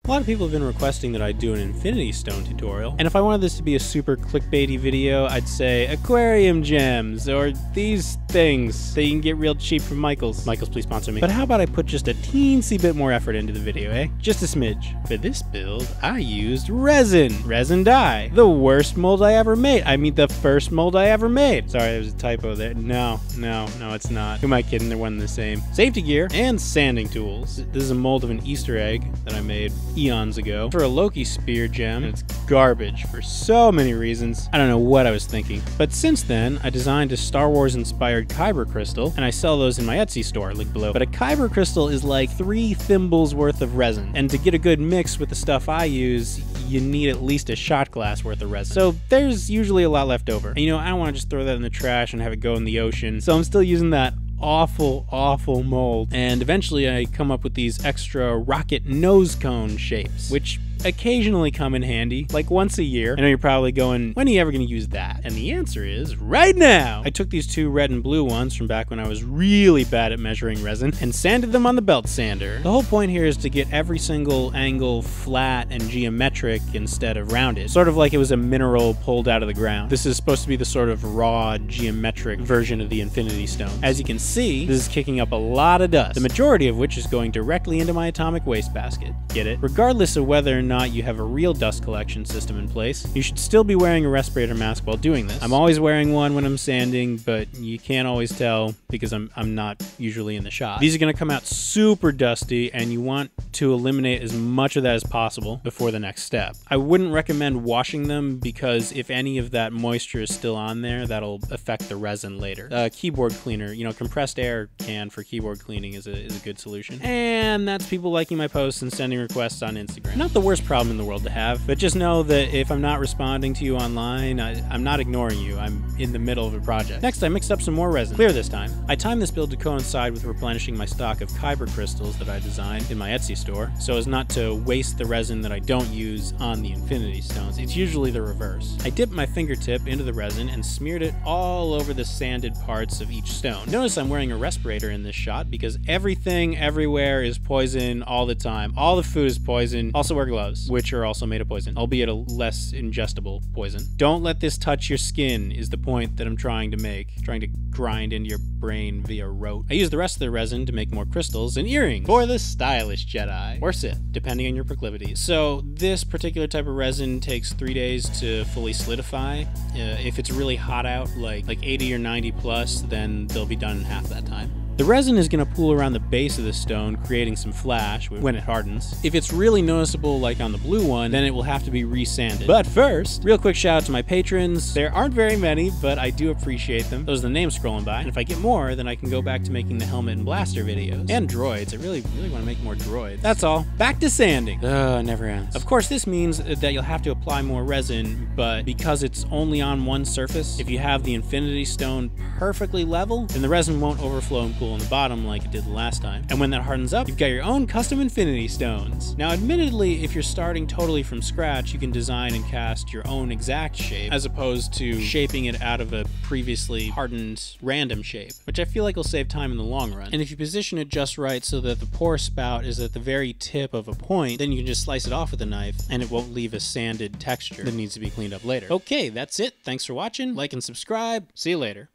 A lot of people have been requesting that I do an infinity stone tutorial, and if I wanted this to be a super clickbaity video, I'd say aquarium gems, or these things that you can get real cheap from Michaels. Michaels, please sponsor me. But how about I put just a teensy bit more effort into the video, eh? Just a smidge. For this build, I used resin dye. The worst mold I ever made. I mean, the first mold I ever made. Sorry, there's a typo there. No, it's not. Who am I kidding? They're one and the same. Safety gear and sanding tools. This is a mold of an Easter egg that I made eons ago for a Loki spear gem, and it's garbage for so many reasons. I don't know what I was thinking. But since then, I designed a Star Wars inspired Kyber crystal, and I sell those in my Etsy store, link below. But a Kyber crystal is like 3 thimbles worth of resin, and to get a good mix with the stuff I use, you need at least a shot glass worth of resin. So there's usually a lot left over. And you know, I don't want to just throw that in the trash and have it go in the ocean. So I'm still using that awful mold, and eventually I come up with these extra rocket nose cone shapes, which occasionally come in handy, like once a year. I know you're probably going, when are you ever going to use that? And the answer is right now. I took these 2 red and blue ones from back when I was really bad at measuring resin and sanded them on the belt sander. The whole point here is to get every single angle flat and geometric instead of rounded, sort of like it was a mineral pulled out of the ground. This is supposed to be the sort of raw geometric version of the infinity stone. As you can see, this is kicking up a lot of dust, the majority of which is going directly into my atomic waste basket. Get it? Regardless of whether or not you have a real dust collection system in place, you should still be wearing a respirator mask while doing this. I'm always wearing one when I'm sanding, but you can't always tell because I'm not usually in the shop. These are going to come out super dusty, and you want to eliminate as much of that as possible before the next step. I wouldn't recommend washing them because if any of that moisture is still on there, that'll affect the resin later. Keyboard cleaner, you know, compressed air can for keyboard cleaning is a good solution. And that's people liking my posts and sending requests on Instagram. Not the worst problem in the world to have, but just know that if I'm not responding to you online, I'm not ignoring you. I'm in the middle of a project. Next, I mixed up some more resin. Clear this time. I timed this build to coincide with replenishing my stock of Kyber crystals that I designed in my Etsy store, so as not to waste the resin that I don't use on the infinity stones. It's usually the reverse. I dipped my fingertip into the resin and smeared it all over the sanded parts of each stone. Notice I'm wearing a respirator in this shot because everything everywhere is poison all the time. All the food is poison. Also wear gloves, which are also made of poison, albeit a less ingestible poison. Don't let this touch your skin is the point that I'm trying to make, trying to grind into your brain via rote. I use the rest of the resin to make more crystals and earrings for the stylish Jedi, or Sith, depending on your proclivities. So this particular type of resin takes 3 days to fully solidify. If it's really hot out, like 80 or 90 plus, then they'll be done in half that time. The resin is going to pool around the base of the stone, creating some flash when it hardens. If it's really noticeable like on the blue one, then it will have to be resanded. But first, real quick shout out to my patrons. There aren't very many, but I do appreciate them. Those are the names scrolling by. And if I get more, then I can go back to making the helmet and blaster videos. And droids. I really want to make more droids. That's all. Back to sanding. It never ends. Of course, this means that you'll have to apply more resin, but because it's only on one surface, if you have the infinity stone perfectly level, then the resin won't overflow and pool on the bottom like it did the last time. And when that hardens up, you've got your own custom infinity stones. Now, admittedly, if you're starting totally from scratch, you can design and cast your own exact shape, as opposed to shaping it out of a previously hardened random shape, which I feel like will save time in the long run. And if you position it just right so that the pore spout is at the very tip of a point, then you can just slice it off with a knife, and it won't leave a sanded texture that needs to be cleaned up later. Okay, that's it. Thanks for watching. Like and subscribe. See you later.